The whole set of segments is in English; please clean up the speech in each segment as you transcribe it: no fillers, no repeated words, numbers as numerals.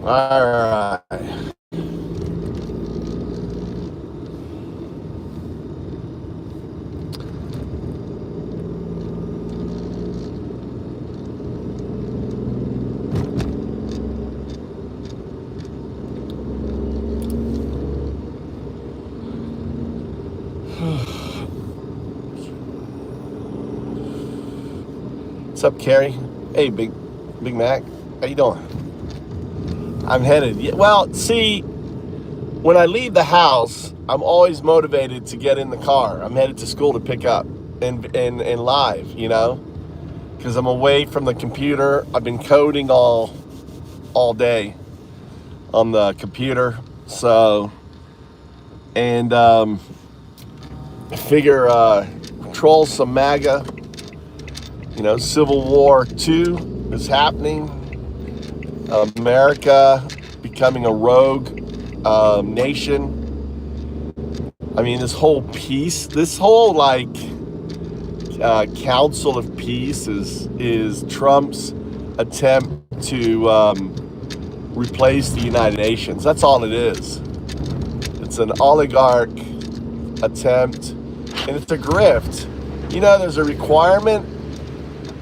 All right. What's up, Carrie? Hey, Big Mac. How you doing? I'm headed. Well, see, when I leave the house, I'm always motivated to get in the car. I'm headed to school to pick up and live, because I'm away from the computer. I've been coding all day on the computer. So, and I figure control some MAGA. Civil War II is happening. America becoming a rogue nation. I mean, this whole Council of Peace is Trump's attempt to replace the United Nations. That's all it is. It's an oligarch attempt, and it's a grift. There's a requirement.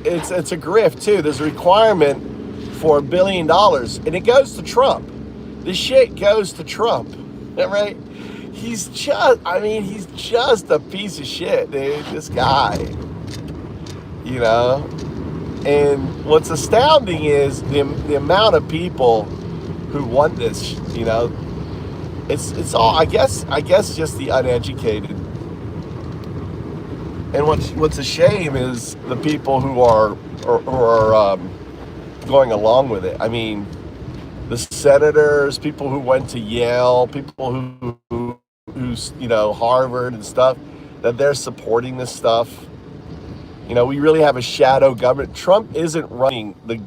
It's a grift too. There's a requirement for $1 billion, and it goes to Trump. This shit goes to Trump, right? He's just a piece of shit, dude. This guy, And what's astounding is the amount of people who want this. It's all I guess just the uneducated. And what's a shame is the people who are going along with it. I mean, the senators, people who went to Yale, people who Harvard and stuff, that they're supporting this stuff. We really have a shadow government. Trump isn't running the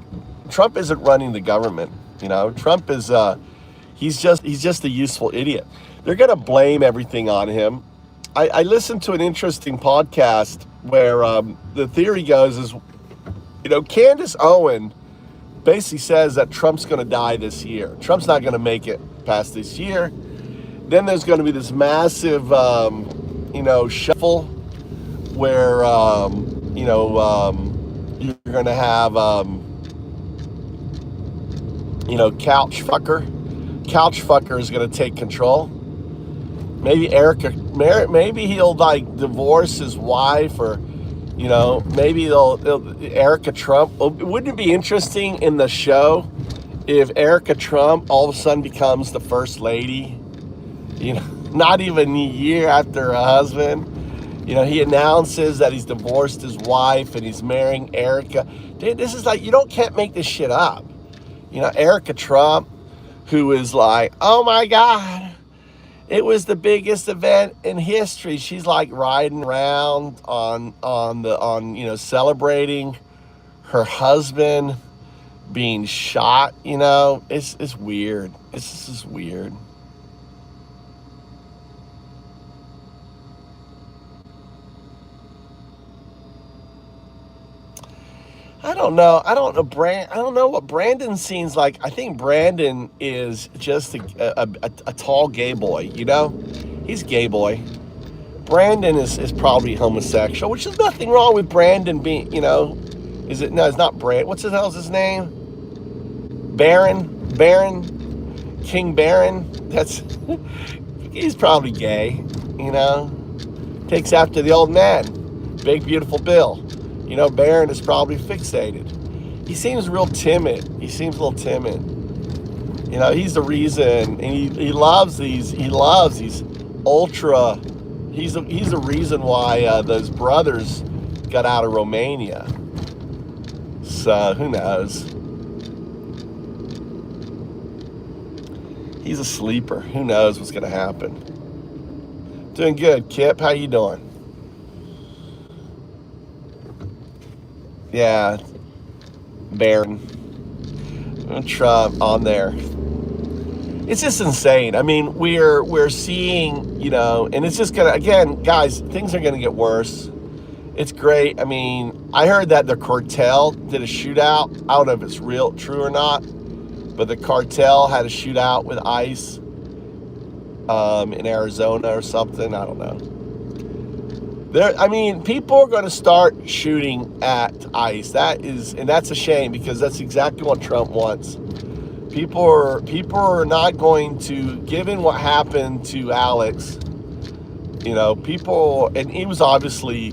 government. Trump is he's just a useful idiot. They're gonna blame everything on him. I listened to an interesting podcast where the theory goes is, Candace Owen basically says that Trump's going to die this year. Trump's not going to make it past this year. Then there's going to be this massive, shuffle where, you're going to have, couch fucker is going to take control. Maybe maybe he'll divorce his wife, or maybe Erica Trump. Wouldn't it be interesting in the show if Erica Trump all of a sudden becomes the first lady? Not even a year after her husband. He announces that he's divorced his wife and he's marrying Erica. Dude, this is can't make this shit up. Erica Trump, who is like, oh my God, it was the biggest event in history. She's like riding around on celebrating her husband being shot. It's weird. It's just weird. I don't know. I don't know what Brandon seems like. I think Brandon is just a tall gay boy. He's gay boy. Brandon is probably homosexual, which is nothing wrong with Brandon being. Is it? No, it's not Brand. What's the hell's his name? King Baron. He's probably gay. Takes after the old man, Big Beautiful Bill. Barron is probably fixated. He seems real timid. He's a little timid. He's the reason, and he loves these ultra. He's the reason why those brothers got out of Romania. So who knows? He's a sleeper. Who knows what's gonna happen? Doing good, Kip. How you doing? Yeah, Barron, Trump on there. It's just insane. I mean, we're seeing, and it's just gonna, again, guys, things are gonna get worse. It's great. I mean, I heard that the cartel did a shootout. I don't know if it's true or not, but the cartel had a shootout with ICE in Arizona or something. I don't know. People are going to start shooting at ICE. That's a shame, because that's exactly what Trump wants. People are not going to, given what happened to Alex, people, and he was obviously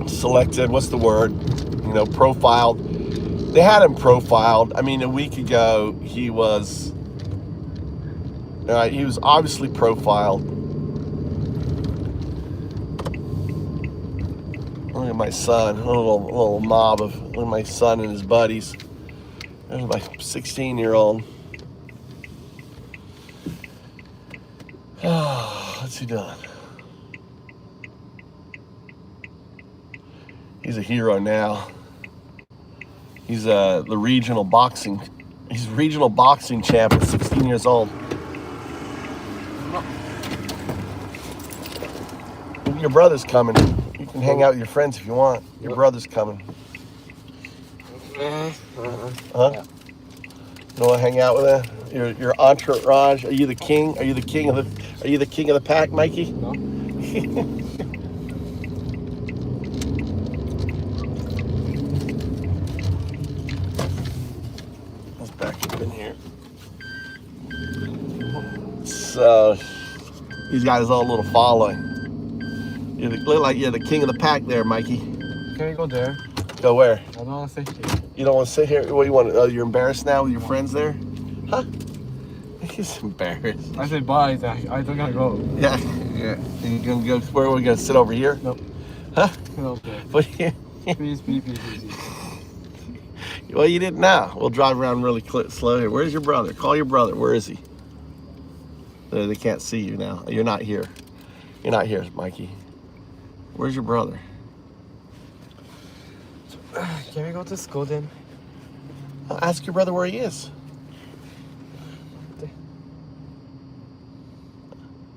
selected, what's the word, profiled. They had him profiled. A week ago, he was obviously profiled. Look at my son, a little mob of, look at my son and his buddies. There's my 16-year-old. What's he doing? He's a hero now. He's the regional boxing. He's regional boxing champ at 16 years old. Your brother's coming. You can hang out with your friends if you want. Your brother's coming. Huh? You don't want to hang out with him? Your entourage? Are you the king? Are you the king of the pack, Mikey? No. Let's back up in here. So he's got his own little following. You look like you're the king of the pack there, Mikey. Can we go there? Go where? I don't want to sit here. You don't want to sit here? What do you want? You're embarrassed now with your friends there? Huh? He's embarrassed. I said bye, Zach. I don't gotta go. Yeah. You gonna go? Where are we gonna sit, over here? Nope. Huh? No. But Please. Well, you didn't know. We'll drive around really slow here. Where's your brother? Call your brother. Where is he? They can't see you now. You're not here. You're not here, Mikey. Where's your brother? Can we go to school then? Ask your brother where he is.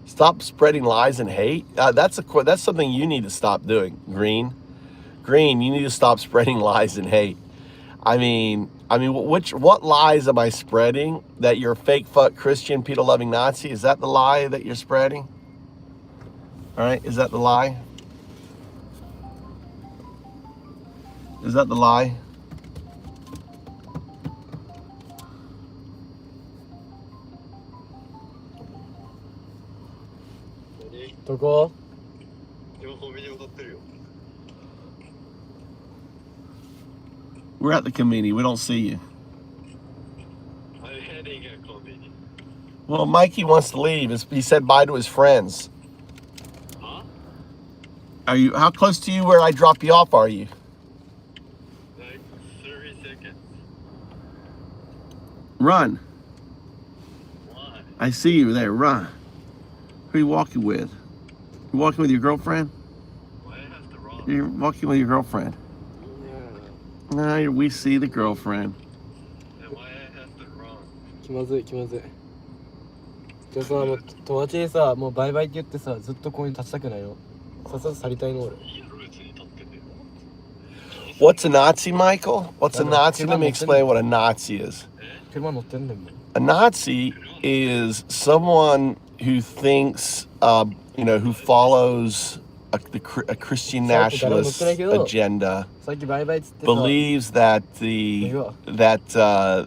Stop spreading lies and hate. That's something you need to stop doing, Green. Green, you need to stop spreading lies and hate. What lies am I spreading? That you're a fake fuck Christian, pedo-loving Nazi? Is that the lie that you're spreading? All right, is that the lie? Is that the lie? Doko? We're at the convenience. We don't see you. I'm heading at convenience. Well, Mikey wants to leave. He said bye to his friends. Huh? How close to you where I drop you off are you? Like 30 seconds. Run. Why? I see you there. Run. Who are you walking with? You walking with your girlfriend? Why I have to run? You're walking with your girlfriend. Yeah. No, we see the girlfriend. And why I have to run? 気まずい。じゃあさ、もう友達にさ、もうバイバイって言ってさ、ずっとここに立ちたくないの。さっさと去りたいの俺。What's a Nazi, Michael? What's a Nazi? Let me explain what a Nazi is. 車乗ってんだよ。A Nazi is someone who thinks, who follows a Christian nationalist agenda, believes that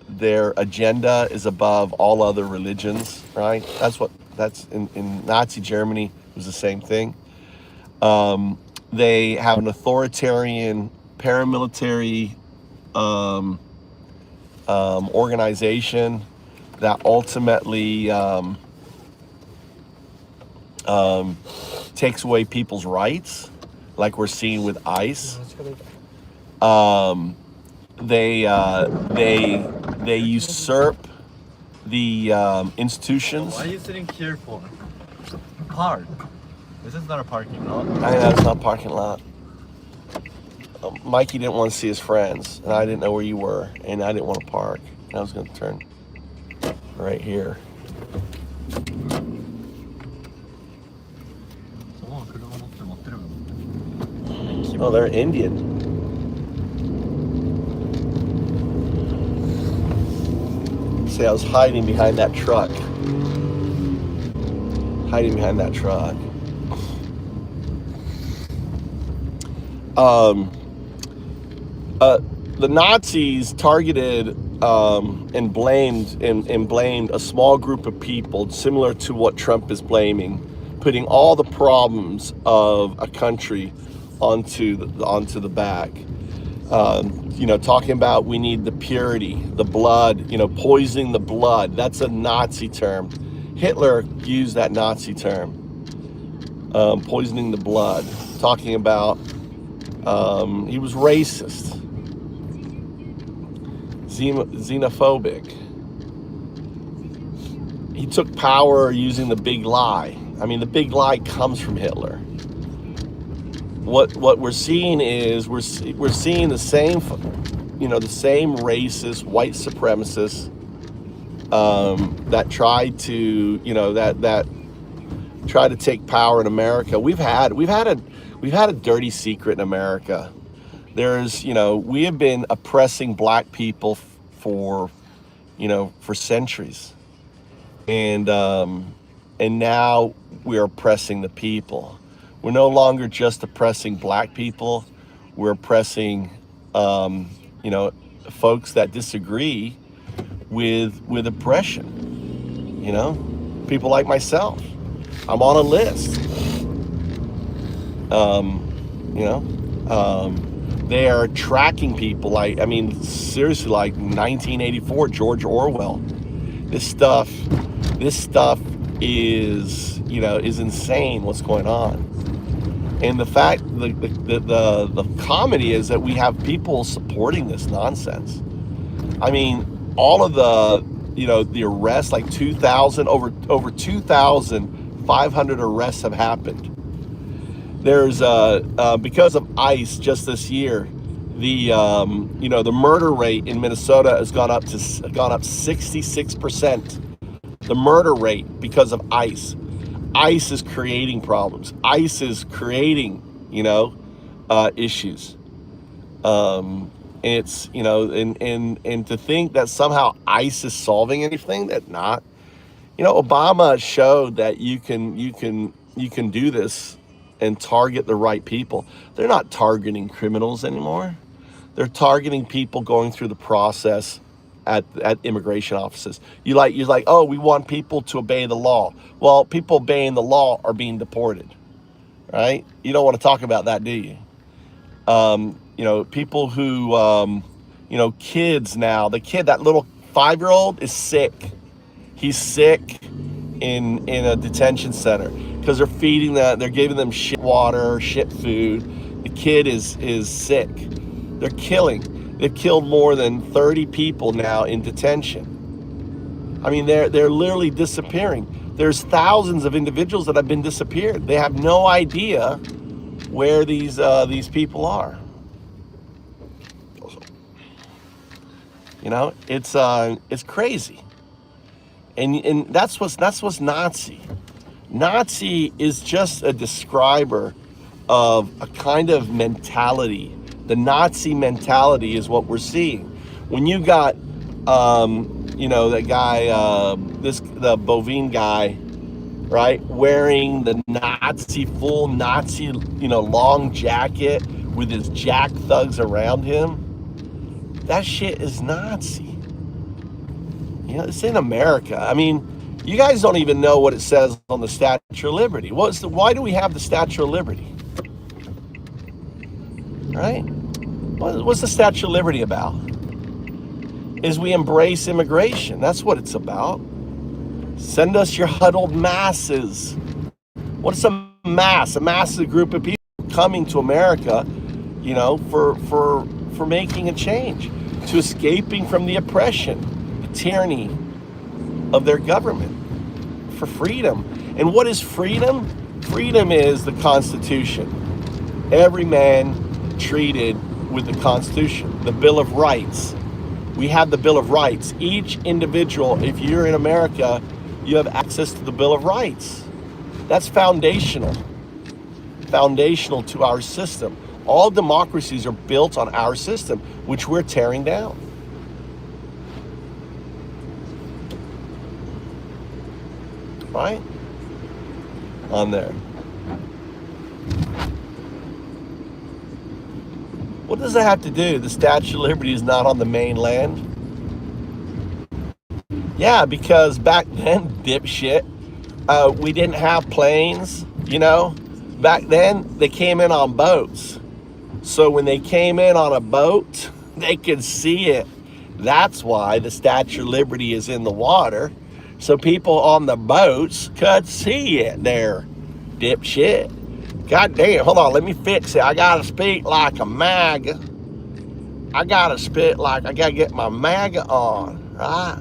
their agenda is above all other religions, right? That's in Nazi Germany, it was the same thing. They have an authoritarian paramilitary organization that ultimately takes away people's rights, like we're seeing with ICE. They usurp the institutions. Why are you sitting here for? Park. This is not a parking lot. I know it's not a parking lot. Mikey didn't want to see his friends, and I didn't know where you were, and I didn't want to park. And I was going to turn right here. Oh, they're Indian. See, I was hiding behind that truck. Hiding behind that truck. The Nazis targeted and blamed a small group of people, similar to what Trump is blaming, putting all the problems of a country onto the back. Talking about we need the purity, the blood, poisoning the blood. That's a Nazi term. Hitler used that Nazi term, poisoning the blood. Talking about he was racist, xenophobic. He took power using the big lie. I mean, the big lie comes from Hitler. What we're seeing is we're seeing the same, the same racist white supremacists that tried to, that try to take power in America. We've had a dirty secret in America. There's, we have been oppressing black people for centuries, and now we're oppressing the people. We're no longer just oppressing black people. We're oppressing, folks that disagree with oppression. People like myself. I'm on a list. They are tracking people seriously, like 1984, George Orwell. This stuff is insane what's going on. And the fact, the comedy is that we have people supporting this nonsense. I mean, all of the arrests, like 2,000, over 2,500 arrests have happened. There's because of ICE just this year, the murder rate in Minnesota has gone up 66%. The murder rate because of ICE. ICE is creating problems. ICE is creating, issues. It's, and to think that somehow ICE is solving anything, that not. Obama showed that you can do this and target the right people. They're not targeting criminals anymore. They're targeting people going through the process at immigration offices. You're like, oh, we want people to obey the law. Well, people obeying the law are being deported, right? You don't want to talk about that, do you? People who, kids now, that little 5-year-old is sick. He's sick in a detention center because they're giving them shit water, shit food. The kid is sick. They've killed more than 30 people now in detention. I mean, they're literally disappearing. There's thousands of individuals that have been disappeared. They have no idea where these people are. It's crazy. And that's what's Nazi. Nazi is just a describer of a kind of mentality. The Nazi mentality is what we're seeing. When you got, that guy, the Bovine guy, right, wearing the full Nazi, long jacket with his jack thugs around him, that shit is Nazi. It's in America. I mean, you guys don't even know what it says on the Statue of Liberty. Why do we have the Statue of Liberty? Right? What's the Statue of Liberty about? Is we embrace immigration. That's what it's about. Send us your huddled masses. What is a mass? A mass is a group of people coming to America, for making a change, to escaping from the oppression, the tyranny of their government, for freedom. And what is freedom? Freedom is the Constitution. Every man treated with the Constitution, the Bill of Rights. We have the Bill of Rights. Each individual, if you're in America, you have access to the Bill of Rights. That's foundational to our system. All democracies are built on our system, which we're tearing down. Right? On there. What does that have to do? The Statue of Liberty is not on the mainland. Yeah, because back then, dipshit, we didn't have planes, you know. Back then, they came in on boats. So when they came in on a boat, they could see it. That's why the Statue of Liberty is in the water. So people on the boats could see it there, dipshit. God damn, hold on, let me fix it. I gotta speak like a MAGA. I gotta get my MAGA on, right?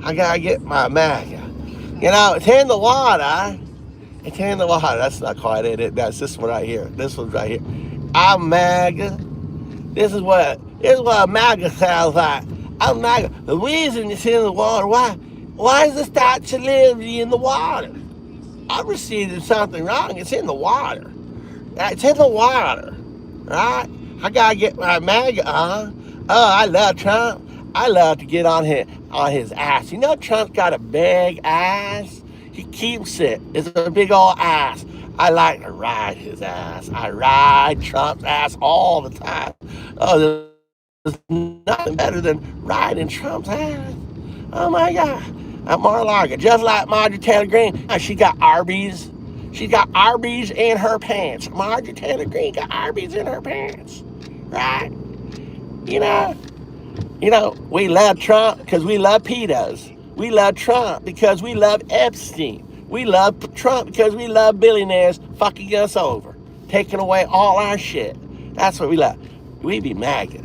I gotta get my MAGA. You know, it's in the water. It's in the water. That's not quite it. That's this one right here. This one right here. I'm MAGA. This is what a MAGA sounds like. I'm MAGA. The reason it's in the water, why is the Statue of Liberty in the water? I'm receiving something wrong. It's in the water. It's in the water, right? I gotta get my MAGA on. Oh, I love Trump. I love to get on his ass. You know, Trump's got a big ass. He keeps it. It's a big old ass. I like to ride his ass. I ride Trump's ass all the time. Oh, there's nothing better than riding Trump's ass. Oh my God. I'm more like it. Just like Marjorie Taylor Greene. She got Arby's. She got Arby's in her pants. Marjorie Taylor Greene got Arby's in her pants. Right? You know, we love Trump because we love pedos. We love Trump because we love Epstein. We love Trump because we love billionaires fucking us over, taking away all our shit. That's what we love. We be MAGA.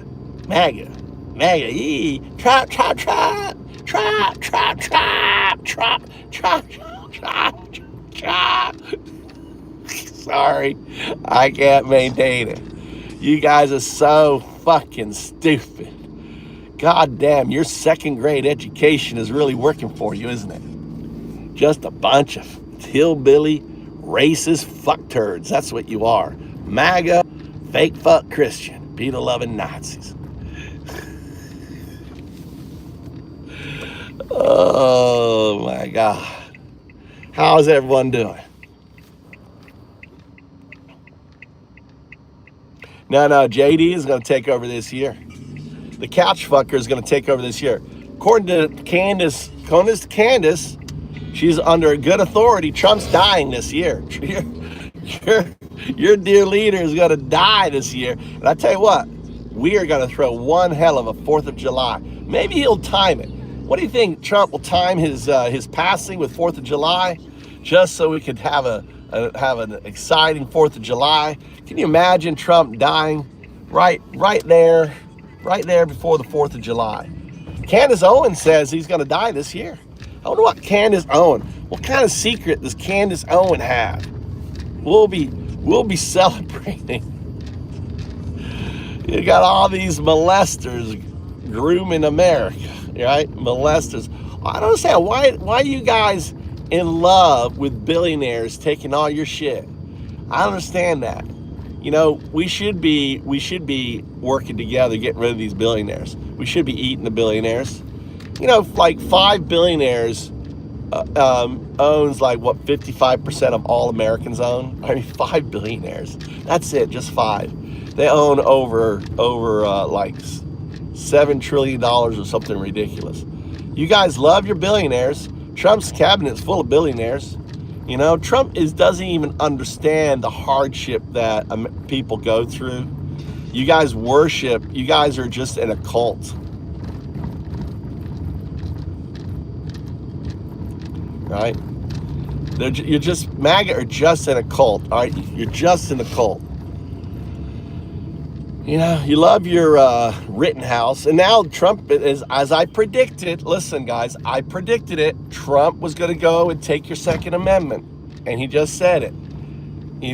MAGA. MAGA. Yee. Trump, Trump, Trump. Trump, Trump, Trump. Trump, Trump, Trump, Trump. Sorry, I can't maintain it. You guys are so fucking stupid. God damn, your second grade education is really working for you, isn't it? Just a bunch of hillbilly, racist fuckturds. That's what you are. MAGA, fake fuck Christian, pedo-loving Nazis. Oh my God. How's everyone doing? No, JD is going to take over this year. The couch fucker is going to take over this year. According to Candace, she's under good authority. Trump's dying this year. Your dear leader is going to die this year. And I tell you what, we are going to throw one hell of a 4th of July. Maybe he'll time it. What do you think? Trump will time his passing with 4th of July, just so we could have an exciting 4th of July. Can you imagine Trump dying right there before the 4th of July? Candace Owens says he's going to die this year. I wonder what what kind of secret does Candace Owens have? We'll be celebrating. You got all these molesters grooming America, right? Molesters. I don't understand why you guys in love with billionaires taking all your shit. I don't understand that. You know, we should be working together, getting rid of these billionaires. We should be eating the billionaires. You know, like 5 billionaires owns like what 55% of all Americans own. I mean, 5 billionaires. That's it, just 5. They own over like $7 trillion or something ridiculous. You guys love your billionaires. Trump's cabinet's full of billionaires. You know, Trump doesn't even understand the hardship that people go through. You guys are just in a cult. Right? You're just, MAGA are just in a cult, all right? You're just in a cult. You know, you love your Rittenhouse, and now Trump is, as I predicted, listen guys, I predicted it, Trump was going to go and take your Second Amendment, and he just said it.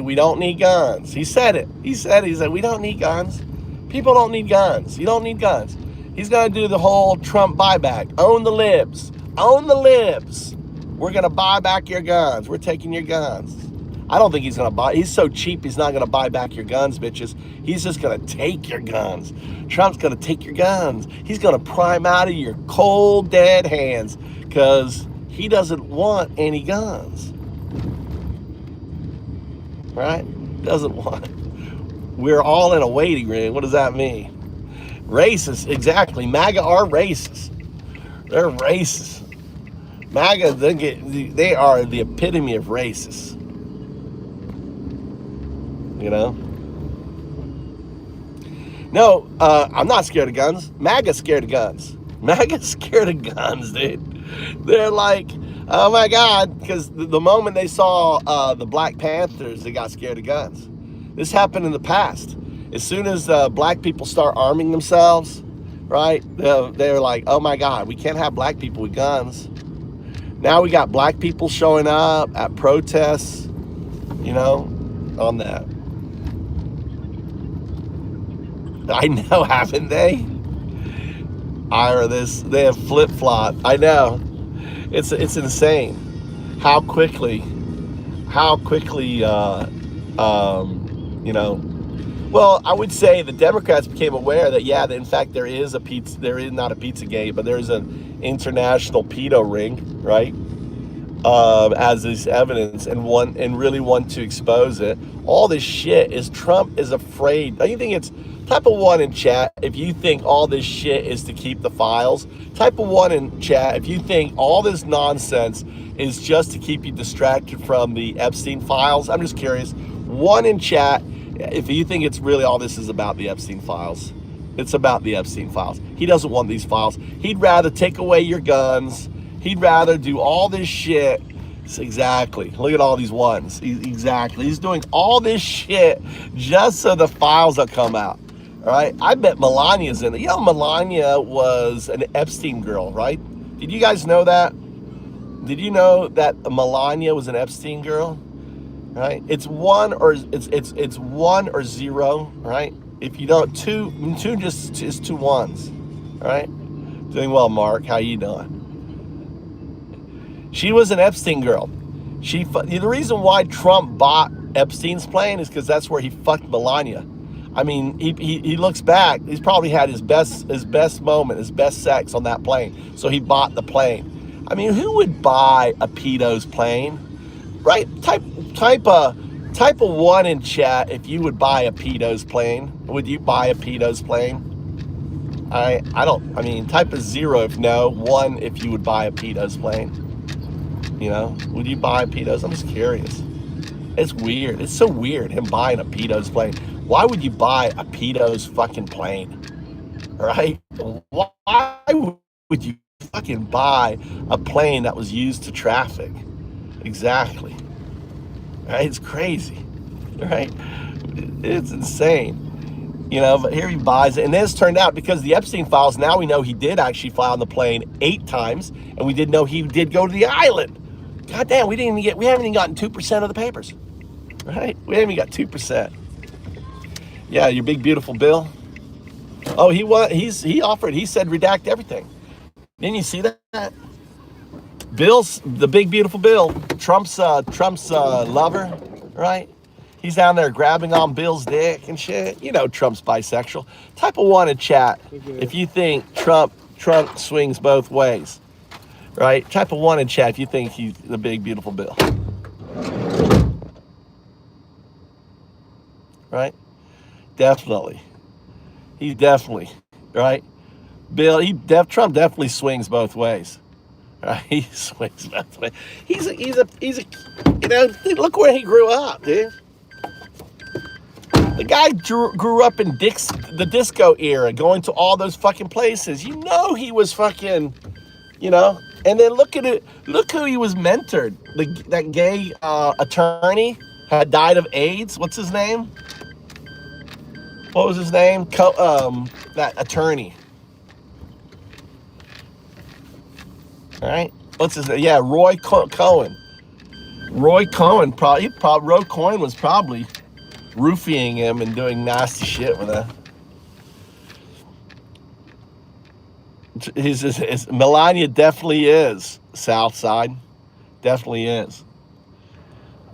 We don't need guns. He said it. He said, we don't need guns. People don't need guns. You don't need guns. He's going to do the whole Trump buyback. Own the libs. Own the libs. We're going to buy back your guns. We're taking your guns. I don't think he's gonna buy. He's so cheap, he's not gonna buy back your guns, bitches. He's just gonna take your guns. Trump's gonna take your guns. He's gonna prime out of your cold, dead hands because he doesn't want any guns. Right? Doesn't want it. We're all in a waiting room. What does that mean? Racist, exactly. MAGA are racist. They're racist. MAGA, they are the epitome of racist. You know? No, I'm not scared of guns. MAGA's scared of guns. MAGA's scared of guns, dude. They're like, oh my God, because the moment they saw the Black Panthers, they got scared of guns. This happened in the past. As soon as black people start arming themselves, right, they're like, oh my God, we can't have black people with guns. Now we got black people showing up at protests, you know, on that. I know, haven't they? They have flip-flop. I know. It's insane how quickly, you know. Well, I would say the Democrats became aware that, yeah, that in fact there is not a Pizzagate, but there's an international pedo ring, right? As is evidence, and really want to expose it. All this shit is Trump is afraid. Don't you think it's type of one in chat if you think all this shit is to keep the files? Type of one in chat if you think all this nonsense is just to keep you distracted from the Epstein files. I'm just curious. One in chat if you think it's really all this is about the Epstein files. It's about the Epstein files. He doesn't want these files. He'd rather take away your guns. He'd rather do all this shit. Exactly. Look at all these ones. Exactly. He's doing all this shit just so the files will come out. All right. I bet Melania's in it. You know, Melania was an Epstein girl, right? Did you guys know that? Did you know that Melania was an Epstein girl? Right? It's one or zero. Right? If you don't, two just is two ones. All right. Doing well, Mark. How you doing? She was an Epstein girl. The reason why Trump bought Epstein's plane is because that's where he fucked Melania. I mean, he looks back. He's probably had his best moment, his best sex on that plane. So he bought the plane. I mean, who would buy a pedo's plane? Right? Type a one in chat if you would buy a pedo's plane. Would you buy a pedo's plane? I mean, type a 0 if no, 1 if you would buy a pedo's plane. You know, would you buy pedos? I'm just curious. It's weird. It's so weird, him buying a pedo's plane. Why would you buy a pedo's fucking plane? Right? Why would you fucking buy a plane that was used to traffic? Exactly. Right? It's crazy. Right? It's insane. You know, but here he buys it. And then it's turned out, because the Epstein files, now we know he did actually fly on the plane 8 times. And we did know he did go to the island. God damn, we haven't even gotten 2% of the papers. Right? We haven't even got 2%. Yeah, your big beautiful bill. Oh, he offered, he said redact everything. Didn't you see that? Bill's the big beautiful Bill, Trump's lover, right? He's down there grabbing on Bill's dick and shit. You know Trump's bisexual. Type of one in chat if you think Trump swings both ways. Right? Type of one in chat if you think he's the big beautiful Bill. Right? Definitely. He definitely, right? Trump definitely swings both ways. Right? He swings both ways. He's a you know, look where he grew up, dude. The guy grew up in the disco era, going to all those fucking places. You know he was fucking, you know. And then look at it. Look who he was mentored. That gay attorney had died of AIDS. What's his name? What was his name? That attorney. All right. What's his name? Yeah, Roy Cohen. Roy Cohen was probably roofing him and doing nasty shit with him. His Melania definitely is South Side. Definitely is.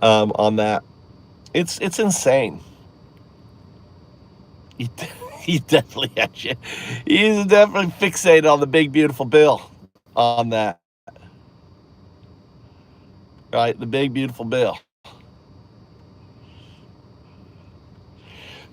on that. It's insane. He, he definitely he's definitely fixated on the big beautiful bill on that. Right, the big beautiful bill.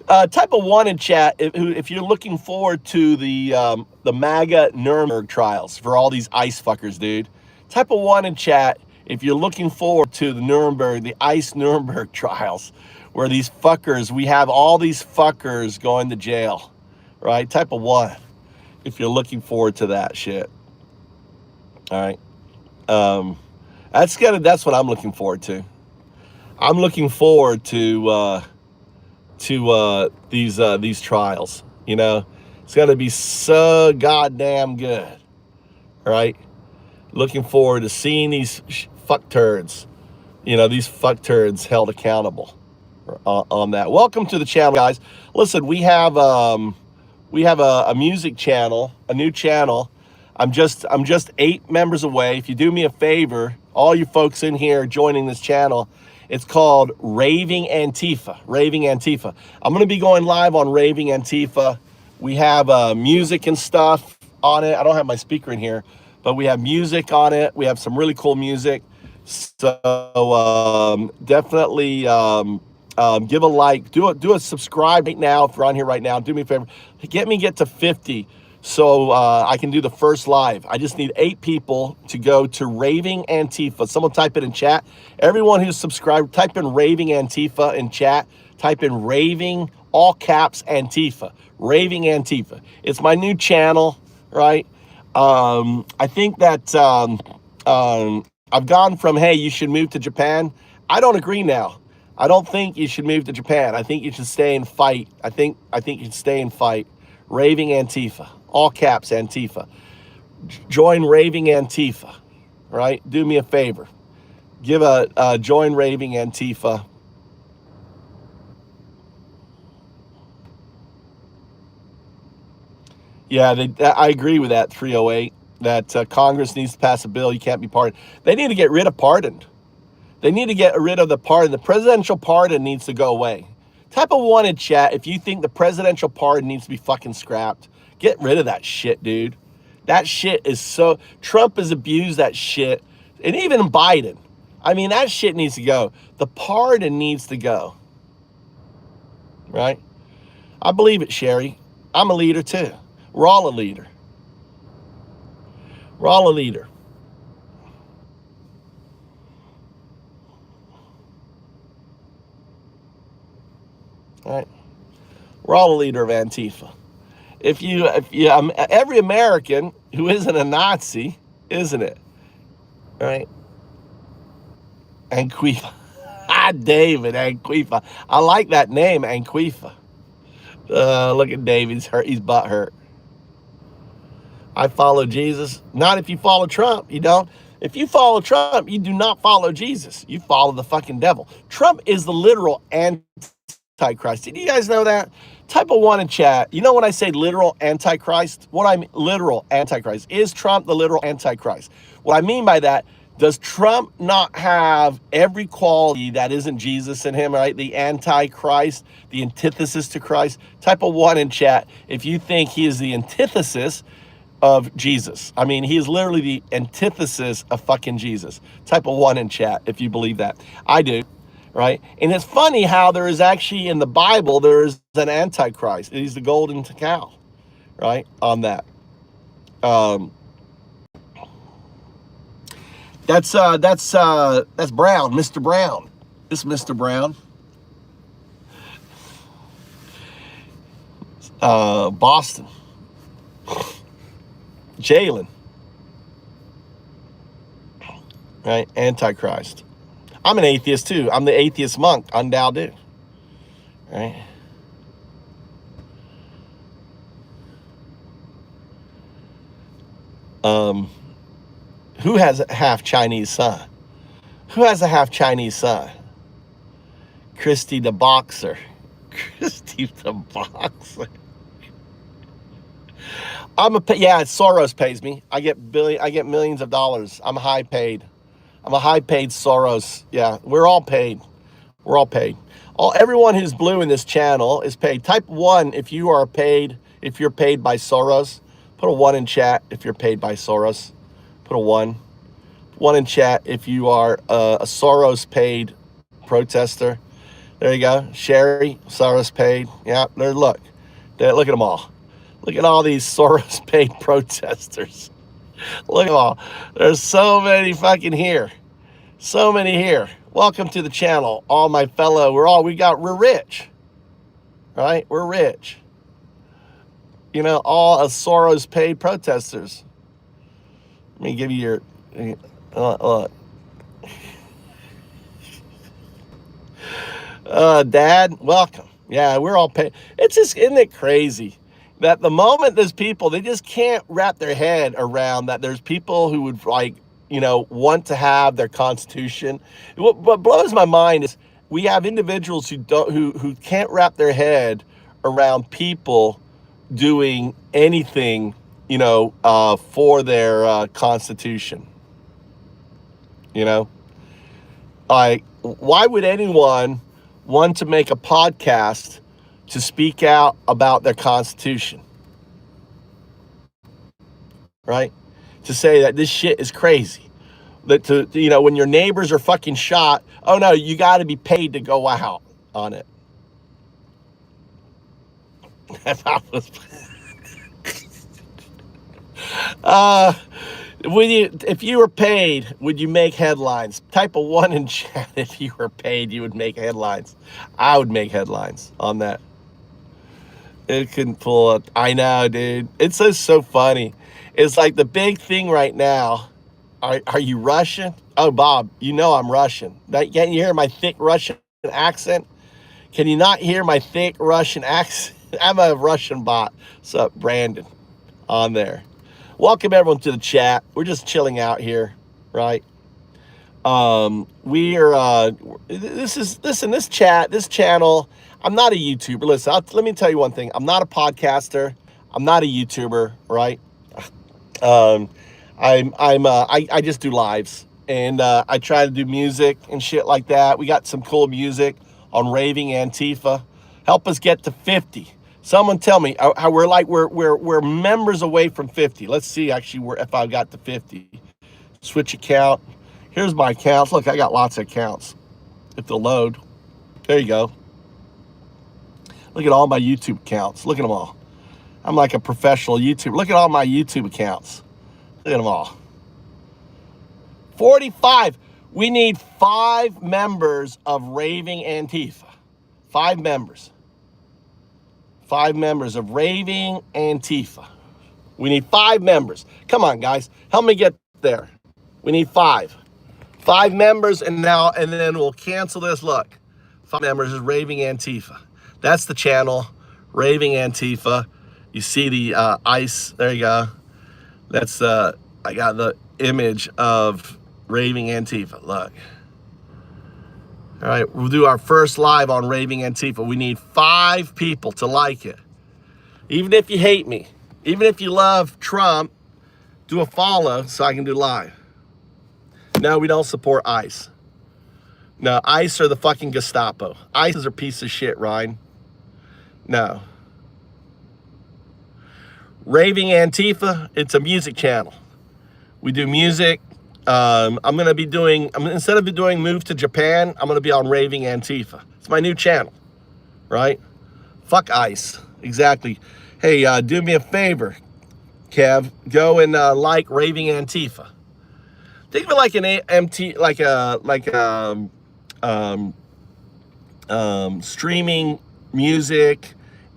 Type of one in chat if you're looking forward to the MAGA Nuremberg trials for all these ICE fuckers, dude. Type of one in chat if you're looking forward to the ICE Nuremberg trials, where these fuckers, we have all these fuckers going to jail, right? Type of one if you're looking forward to that shit. All right, that's what I'm looking forward to. I'm looking forward to these trials. You know, it's gonna be so goddamn good, right? Looking forward to seeing these fuck turds, these fuck turds held accountable on that. Welcome to the channel, guys. Listen, we have a music channel, a new channel. I'm just 8 members away. If you do me a favor, all you folks in here joining this channel, it's called Raving Antifa. Raving Antifa. I'm going to be going live on Raving Antifa. We have music and stuff on it. I don't have my speaker in here, but we have music on it. We have some really cool music. So definitely give a like. Do a subscribe right now if you're on here right now. Do me a favor. Get to 50 so I can do the first live. I just need 8 people to go to Raving Antifa. Someone type it in chat. Everyone who's subscribed, type in Raving Antifa in chat. Type in Raving, all caps, Antifa. Raving Antifa. It's my new channel, right? I think that I've gone from, hey, you should move to Japan. I don't agree now. I don't think you should move to Japan. I think you should stay and fight. I think you should stay and fight. Raving Antifa. All caps Antifa. Join Raving Antifa. Right? Do me a favor. Give a join Raving Antifa. Yeah, I agree with that, 308. That Congress needs to pass a bill. You can't be pardoned. They need to get rid of pardoned. They need to get rid of the pardon. The presidential pardon needs to go away. Type of one in chat if you think the presidential pardon needs to be fucking scrapped. Get rid of that shit, dude. That shit is so... Trump has abused that shit. And even Biden. I mean, that shit needs to go. The pardon needs to go. Right? I believe it, Sherry. I'm a leader, too. We're all a leader. We're all a leader. All right. We're all a leader of Antifa. If you every American who isn't a Nazi, isn't it? All right. Antifa. David Antifa. I like that name, Antifa. Look at David. He's hurt. He's butt hurt. I follow Jesus. Not if you follow Trump. You don't. If you follow Trump, you do not follow Jesus. You follow the fucking devil. Trump is the literal Antichrist. Did you guys know that? Type of one in chat. You know when I say literal Antichrist? What I mean, literal Antichrist. Is Trump the literal Antichrist? What I mean by that, does Trump not have every quality that isn't Jesus in him, right? The Antichrist, the antithesis to Christ. Type of one in chat if you think he is the antithesis of Jesus. I mean, he is literally the antithesis of fucking Jesus. Type of one in chat if you believe that. I do. Right? And it's funny how there is actually in the Bible, there is an Antichrist. He's the golden cow, right? On that. That's Brown, Mr. Brown. This Mr. Brown. Boston. Jalen. Right? Antichrist. I'm an atheist too. I'm the atheist monk, undoubted. Right? Who has a half Chinese son? Who has a half Chinese son? Christy the boxer. Christy the boxer. Yeah, Soros pays me. I get millions of dollars. I'm high paid. I'm a high-paid Soros. Yeah, we're all paid. We're all paid. Everyone who's blue in this channel is paid. Type 1 if you are paid, if you're paid by Soros. Put a 1 in chat if you're paid by Soros. Put a 1. 1 in chat if you are a Soros paid protester. There you go. Sherry, Soros paid. Yeah, there, look. There, look at them all. Look at all these Soros paid protesters. Look at them all. There's so many fucking here. So many here. Welcome to the channel. All my fellow, we're rich. Right? We're rich. You know, all Soros paid protesters. Let me give you your, Dad, welcome. Yeah, we're all paid. It's just, isn't it crazy that the moment there's people, they just can't wrap their head around that there's people who would, like, you know, want to have their constitution. What blows my mind is we have individuals who can't wrap their head around people doing anything, you know, for their constitution. You know, like, why would anyone want to make a podcast to speak out about their constitution? Right? To say that this shit is crazy. That you know, when your neighbors are fucking shot, oh no, you got to be paid to go out on it. If you were paid, would you make headlines? Type a 1 in chat if you were paid, you would make headlines. I would make headlines on that. It couldn't pull up. I know, dude. It's so funny. It's like the big thing right now. Are you Russian? Oh, Bob, you know I'm Russian. Can't you hear my thick Russian accent? Can you not hear my thick Russian accent? I'm a Russian bot. What's up, Brandon? On there. Welcome everyone to the chat. We're just chilling out here, right? We are. This channel. I'm not a YouTuber. Listen, let me tell you one thing. I'm not a podcaster. I'm not a YouTuber, right? I just do lives, and I try to do music and shit like that. We got some cool music on Raving Antifa. Help us get to 50. Someone tell me how we're members away from 50. Let's see actually if I got to 50. Switch account. Here's my accounts. Look, I got lots of accounts. If they'll load. There you go. Look at all my YouTube accounts. Look at them all. I'm like a professional YouTuber. Look at all my YouTube accounts. Look at them all. 45. We need 5 members of Raving Antifa. 5 members. 5 members of Raving Antifa. We need 5 members. Come on, guys. Help me get there. We need 5. 5 members, and then we'll cancel this. Look. 5 members is Raving Antifa. That's the channel. Raving Antifa. You see the ice. There you go. That's I got the image of Raving Antifa. Look. All right, we'll do our first live on Raving Antifa. We need 5 people to like it. Even if you hate me, even if you love Trump, do a follow so I can do live. No, we don't support ICE. No, ICE are the fucking Gestapo. ICE is a piece of shit, Ryan. No. Raving Antifa, it's a music channel. We do music. I'm going to be doing, instead of doing Move to Japan, I'm going to be on Raving Antifa. It's my new channel, right? Fuck ICE. Exactly. Hey, do me a favor, Kev. Go and like Raving Antifa. Think of it like streaming music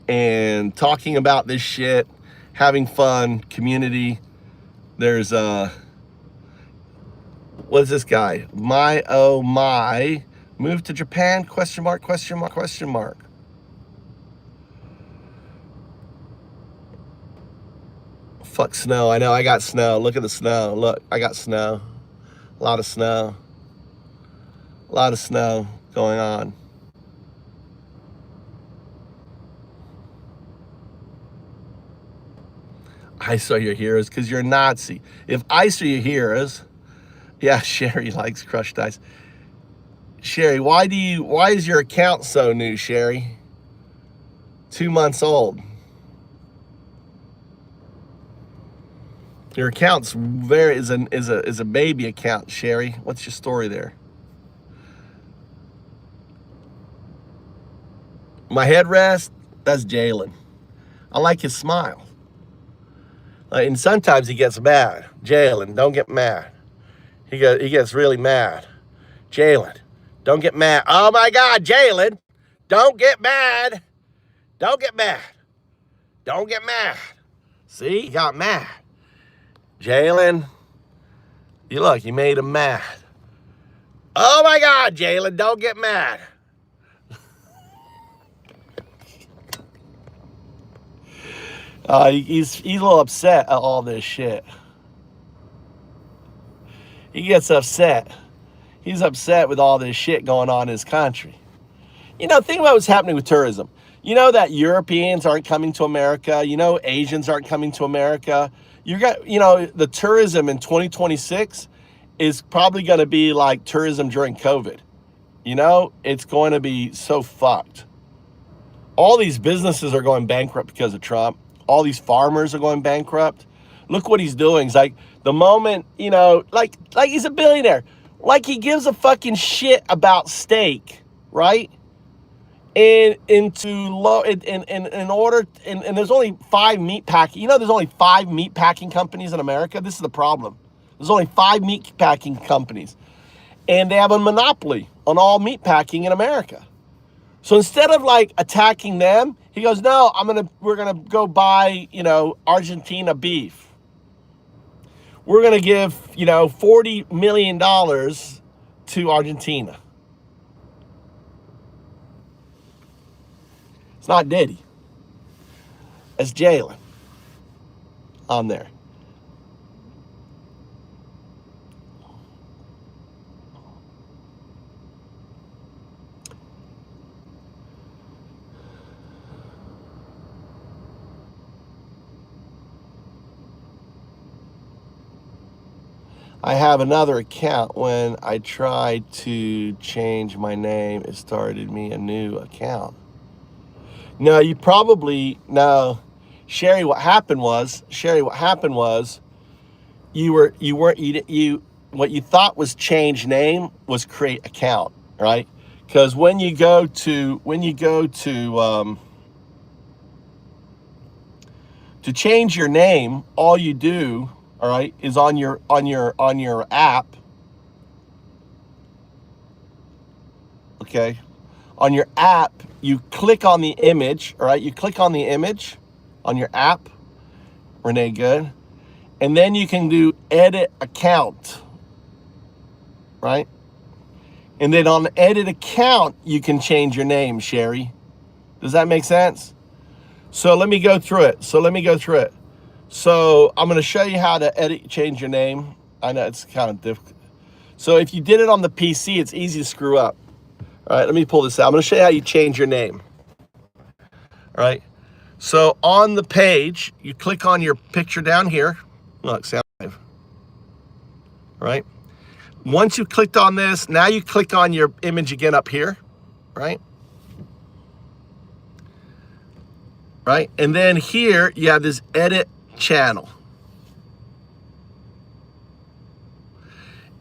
and talking about this shit, having fun, community. There's what is this guy? My, move to Japan? Question mark, question mark, question mark. Fuck snow. I know, I got snow. Look at the snow. Look, I got snow. A lot of snow. A lot of snow going on. ICE are your heroes because you're a Nazi. If ICE are your heroes, Yeah, Sherry likes crushed ice. Sherry, why is your account so new, Sherry? 2 months old. Your account's is a baby account, Sherry. What's your story there? My headrest, that's Jalen. I like his smile. And sometimes he gets mad. Jalen, don't get mad. He gets really mad. Jalen, don't get mad. Oh my God, Jalen, don't get mad. Don't get mad. Don't get mad. See, he got mad. Jalen, you made him mad. Oh my God, Jalen, don't get mad. He's a little upset at all this shit. He gets upset. He's upset with all this shit going on in his country. Think about what's happening with tourism. You know that Europeans aren't coming to America. You know Asians aren't coming to America. The tourism in 2026 is probably going to be like tourism during COVID. It's going to be so fucked. All these businesses are going bankrupt because of Trump. All these farmers are going bankrupt. Look what he's doing. It's like the moment, like he's a billionaire. Like he gives a fucking shit about steak, right? And there's only 5 meat packing. There's only 5 meat packing companies in America. This is the problem. There's only 5 meat packing companies, and they have a monopoly on all meat packing in America. So instead of like attacking them, he goes, no, we're gonna go buy, Argentina beef. We're gonna give, $40 million to Argentina. It's not Diddy. It's Jalen on there. I have another account. When I tried to change my name, it started me a new account. No, Sherry, what happened was, what you thought was change name was create account, right? Because when you go to change your name, all you do, all right, is on your app. Okay, on your app, you click on the image. All right, you click on the image on your app. Renee, good. And then you can do edit account. Right, and then on the edit account, you can change your name. Sherry, does that make sense? So let me go through it. So I'm going to show you how to change your name. I know it's kind of difficult. So if you did it on the PC, it's easy to screw up. All right, let me pull this out. I'm going to show you how you change your name. All right. So on the page, you click on your picture down here. Look, sound live. All right. Once you clicked on this, now you click on your image again up here. Right. Right. And then here you have this edit channel.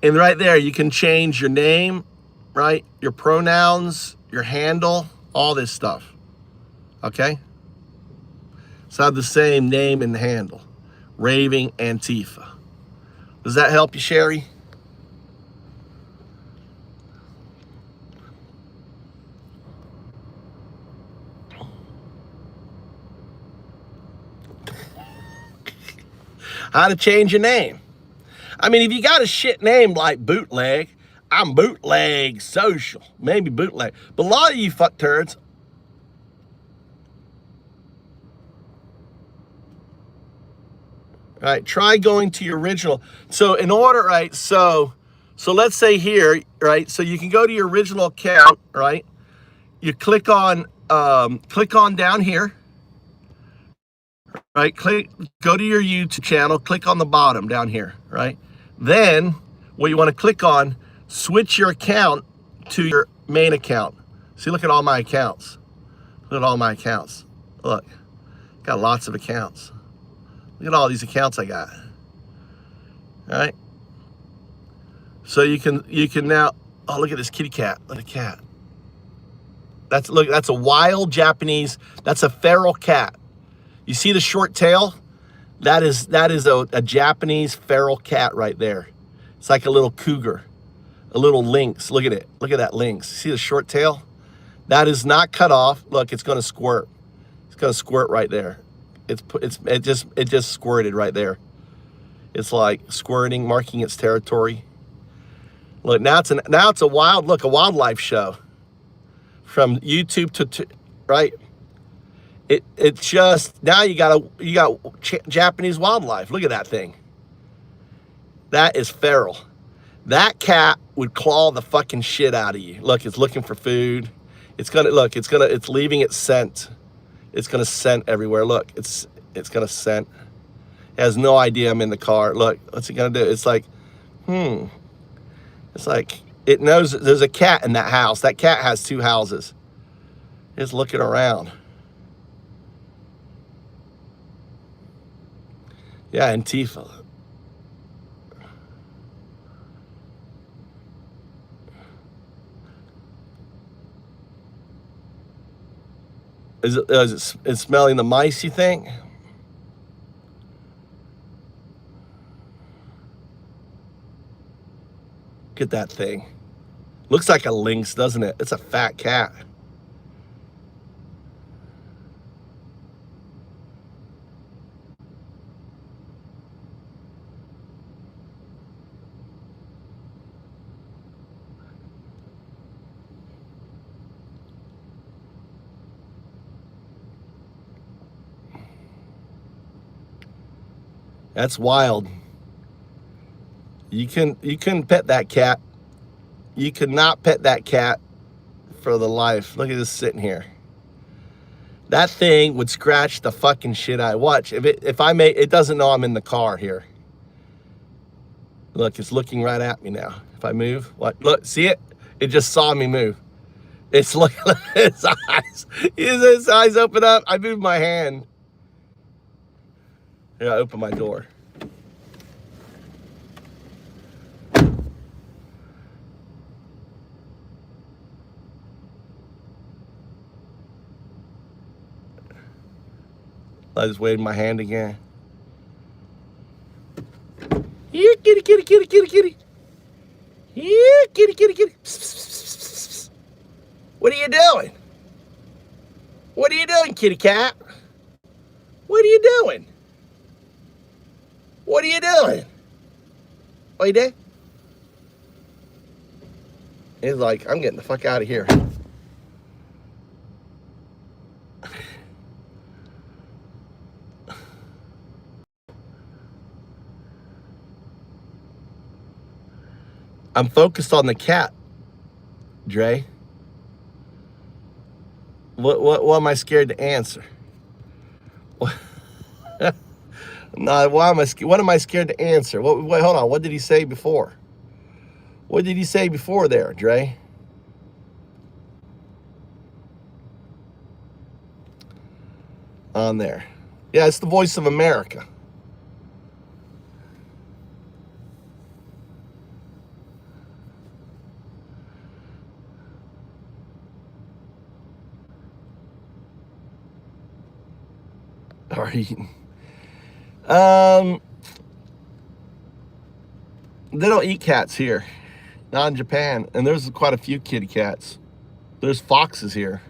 And right there, you can change your name, right? Your pronouns, your handle, all this stuff. Okay? So I have the same name and handle. Raving Antifa. Does that help you, Sherry? How to change your name. I mean, if you got a shit name like Bootleg, I'm Bootleg Social, maybe Bootleg. But a lot of you fuck turds, right, try going to your original. So in order, right, so let's say here, right, so you can go to your original account, right? You click on down here. Right, go to your YouTube channel, click on the bottom down here, right? Then what you want to click on, switch your account to your main account. See, look at all my accounts. Look at all my accounts. Look, got lots of accounts. Look at all these accounts I got. All right. So you can now, oh, look at this kitty cat. Look at the cat. That's a wild Japanese, that's a feral cat. You see the short tail? That is a Japanese feral cat right there. It's like a little cougar, a little lynx. Look at it. Look at that lynx. See the short tail? That is not cut off. Look, it's going to squirt. It's going to squirt right there. It just squirted right there. It's like squirting, marking its territory. Look, now it's a wildlife show. From YouTube to right. It's just now you got Japanese wildlife. Look at that thing. That is feral. That cat would claw the fucking shit out of you. Look, it's looking for food. It's leaving its scent. It's gonna scent everywhere. Look, it's gonna scent. It has no idea I'm in the car. Look, what's it gonna do? It's like, It's like it knows there's a cat in that house. That cat has 2 houses. It's looking around. Yeah, Antifa. Is it smelling the mice, you think? Look at that thing. Looks like a lynx, doesn't it? It's a fat cat. That's wild. You couldn't pet that cat. You could not pet that cat for the life. Look at this sitting here. That thing would scratch the fucking shit out. Watch, it doesn't know I'm in the car here. Look, it's looking right at me now. If I move, what? Look, see it? It just saw me move. It's looking at its eyes. His eyes open up. I move my hand. Here, I open my door. I just waved my hand again. Here, kitty, kitty, kitty, kitty, kitty. Here, kitty, kitty, kitty. Psst, psst, psst, psst, psst. What are you doing? What are you doing, kitty cat? What are you doing? What are you doing? What you doing? He's like, I'm getting the fuck out of here. I'm focused on the cat, Dre. What am I scared to answer? No, what am I scared to answer? Wait, hold on. What did he say before? What did he say before there, Dre? On there. Yeah, it's the voice of America. Are eating. They don't eat cats here, not in Japan, and there's quite a few kitty cats. There's foxes here.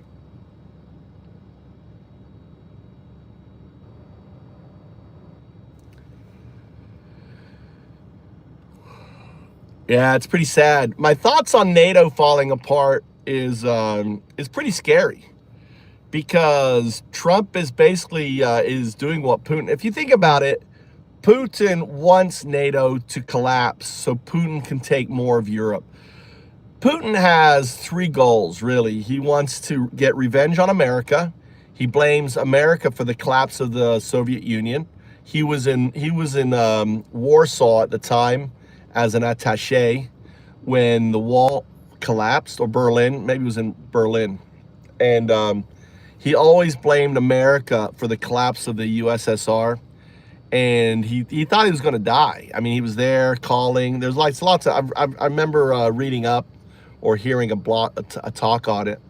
Yeah, it's pretty sad. My thoughts on NATO falling apart is pretty scary. Because Trump is basically is doing what Putin, if you think about it, Putin wants NATO to collapse so Putin can take more of Europe. Putin has 3 goals, really. He wants to get revenge on America. He blames America for the collapse of the Soviet Union. He was in Warsaw at the time as an attaché when the wall collapsed, or Berlin, maybe it was in Berlin. And he always blamed America for the collapse of the USSR. And he thought he was going to die. I mean, he was there calling. There's lots of, I remember reading up or hearing a talk on it.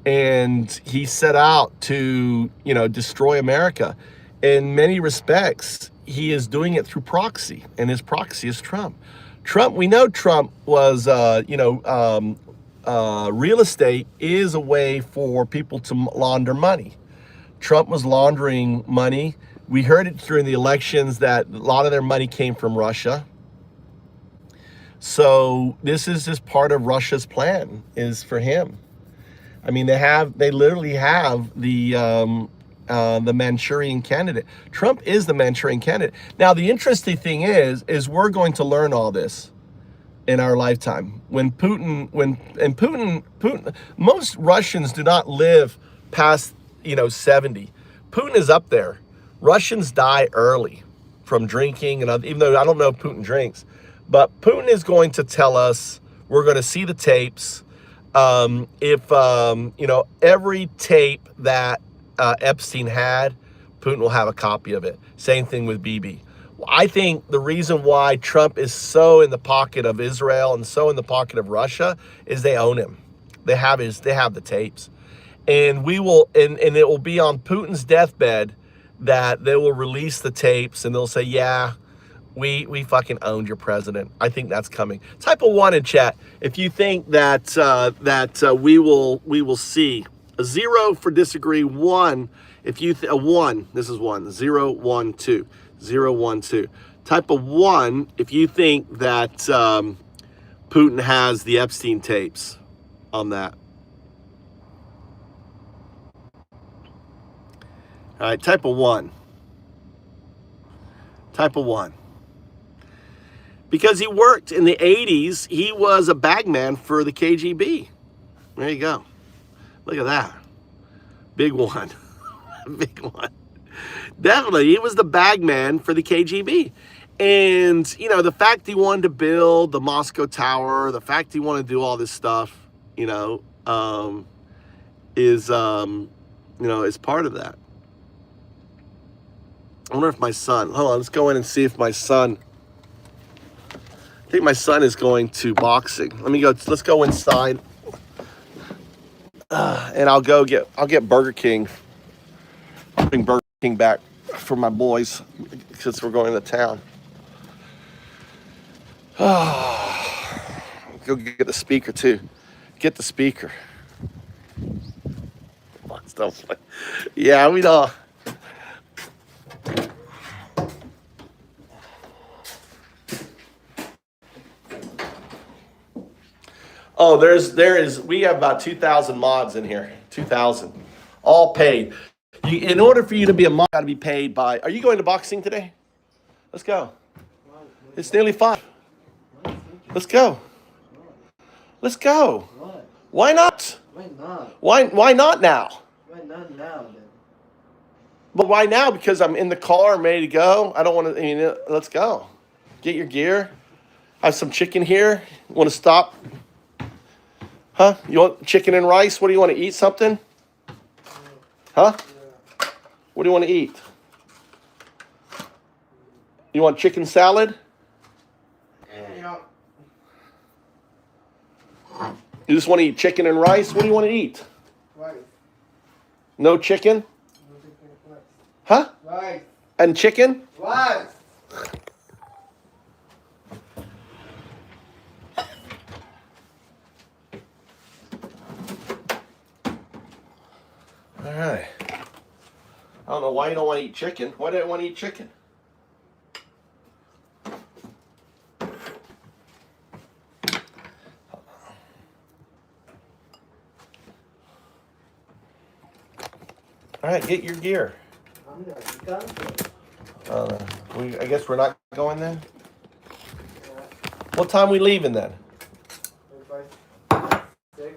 And he set out to, destroy America. In many respects, he is doing it through proxy, and his proxy is Trump. We know Trump was, real estate is a way for people to launder money. Trump was laundering money. We heard it during the elections that a lot of their money came from Russia. So this is just part of Russia's plan, is for him. I mean, they literally have the Manchurian candidate. Trump is the Manchurian candidate. Now, the interesting thing is we're going to learn all this in our lifetime. Putin, most Russians do not live past, 70. Putin is up there. Russians die early from drinking, and even though I don't know if Putin drinks, but Putin is going to tell us, we're going to see the tapes. If every tape that Epstein had, Putin will have a copy of it. Same thing with Bibi. I think the reason why Trump is so in the pocket of Israel and so in the pocket of Russia is they own him. They have the tapes. And it will be on Putin's deathbed that they will release the tapes, and they'll say, yeah, we fucking owned your president. I think that's coming. Type a 1 in chat if you think that we will see a 0 for disagree, 1 if you a 1. This is 1, 0, 1, 2, 0, 1, 2. Type a 1 if you think that Putin has the Epstein tapes on that. All right, type a 1. Type a 1. Because he worked in the 80s, he was a bagman for the KGB. There you go. Look at that. Big one. Big one. Definitely, he was the bagman for the KGB. And, the fact he wanted to build the Moscow Tower, the fact he wanted to do all this stuff, is part of that. I wonder if my son, hold on, let's go in and see if my son, I think my son is going to boxing. Let's go inside. And I'll get Burger King. I'll bring Burger King back for my boys since we're going to town. Go get the speaker too. Get the speaker. Yeah, we know. Oh, we have about 2,000 mods in here. 2,000. All paid. In order for you to be a mod, you got to be paid by. Are you going to boxing today? Let's go. It's nearly 5. Let's go. Let's go. Why not? Why not? Why not now? Why not now then? But why now? Because I'm in the car, I'm ready to go. I don't want to, let's go. Get your gear. I have some chicken here. Want to stop? Huh? You want chicken and rice? What do you want to eat? Something? Huh? What do you want to eat? You want chicken salad? You just want to eat chicken and rice? What do you want to eat? Rice. No chicken? No chicken, rice. Huh? Rice. And chicken? Rice. All right. I don't know why you don't want to eat chicken. Why do I want to eat chicken? All right, get your gear. I guess we're not going then? What time are we leaving then? 6.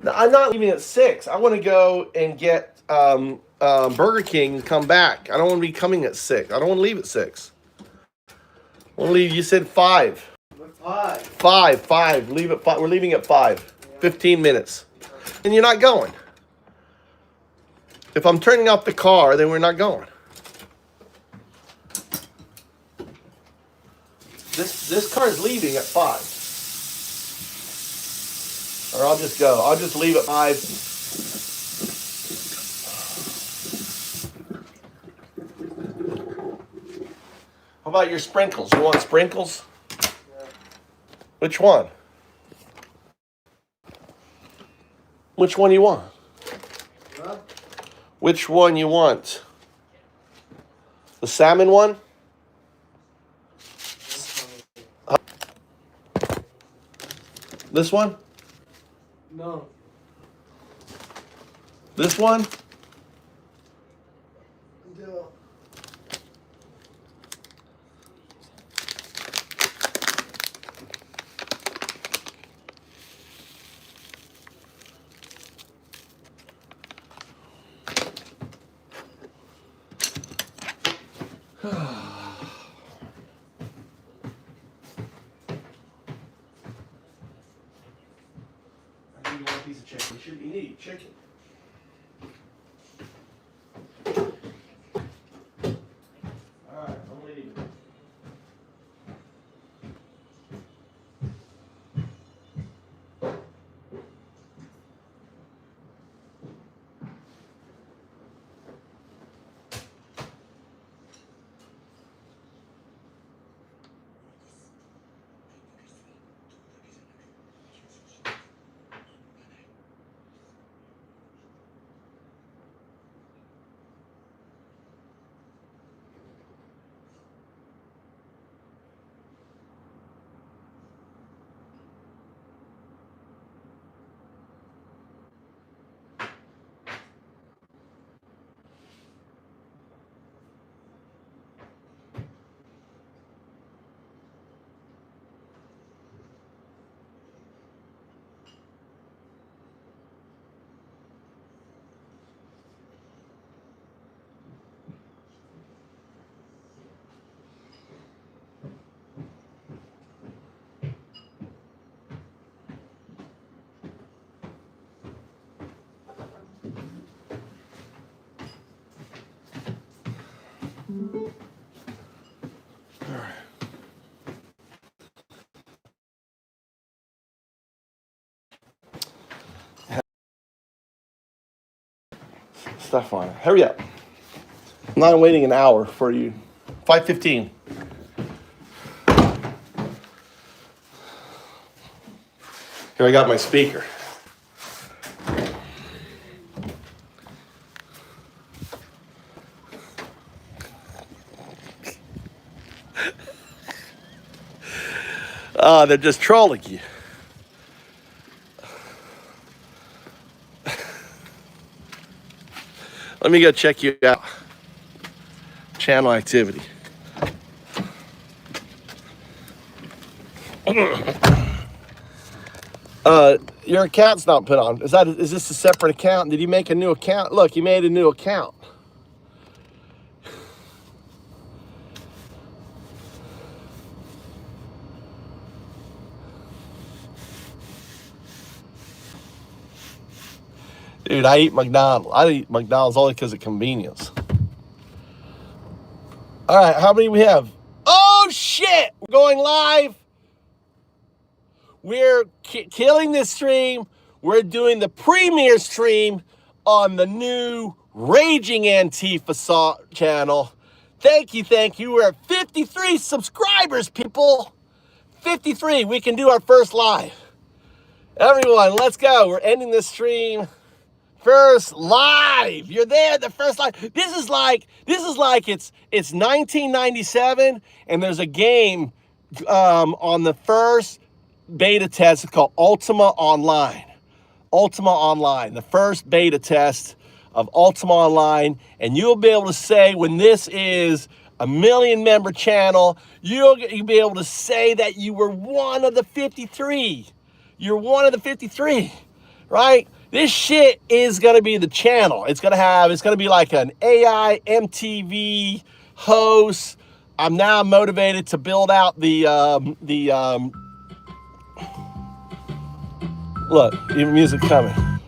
No, I'm not leaving at 6. I want to go and get Burger King and come back. I don't want to be coming at 6. I don't want to leave at 6. I want to leave, you said 5. What 5. Leave at 5. We're leaving at 5. 15 minutes. And you're not going. If I'm turning off the car, then we're not going. This car is leaving at 5. Or I'll just go. I'll just leave at 5. How about your sprinkles? You want sprinkles? Yeah. Which one? Which one you want? Huh? Which one you want? The salmon one? This one? No. This one? No. You want a piece of chicken? You need chicken. All right, I'm leaving. Stuff on it. Hurry up. I'm not waiting an hour for you. 5:15. Here I got my speaker. They're just trolling you. Let me go check you out. Channel activity. Your account's not put on. Is this a separate account? Did you make a new account? Look, you made a new account. Dude, I eat McDonald's. I eat McDonald's only because of convenience. All right, how many we have? Oh, shit! We're going live. We're killing this stream. We're doing the premiere stream on the new Raging Antifa channel. Thank you. We're at 53 subscribers, people. 53. We can do our first live. Everyone, let's go. We're ending this stream. First live. You're there, the first live. This is like it's 1997 and there's a game on the first beta test. It's called Ultima Online. Ultima Online, the first beta test of Ultima Online, and you'll be able to say when this is a 1 million member channel, you'll be able to say that you were one of the 53. You're one of the 53, right? This shit is gonna be the channel. It's gonna be like an AI MTV host. I'm now motivated to build out the Look, even music coming. I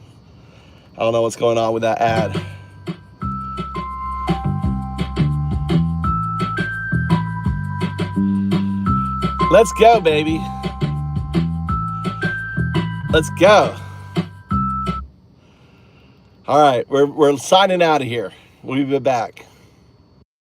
don't know what's going on with that ad. Let's go, baby. Let's go. All right, we're signing out of here. We'll be back.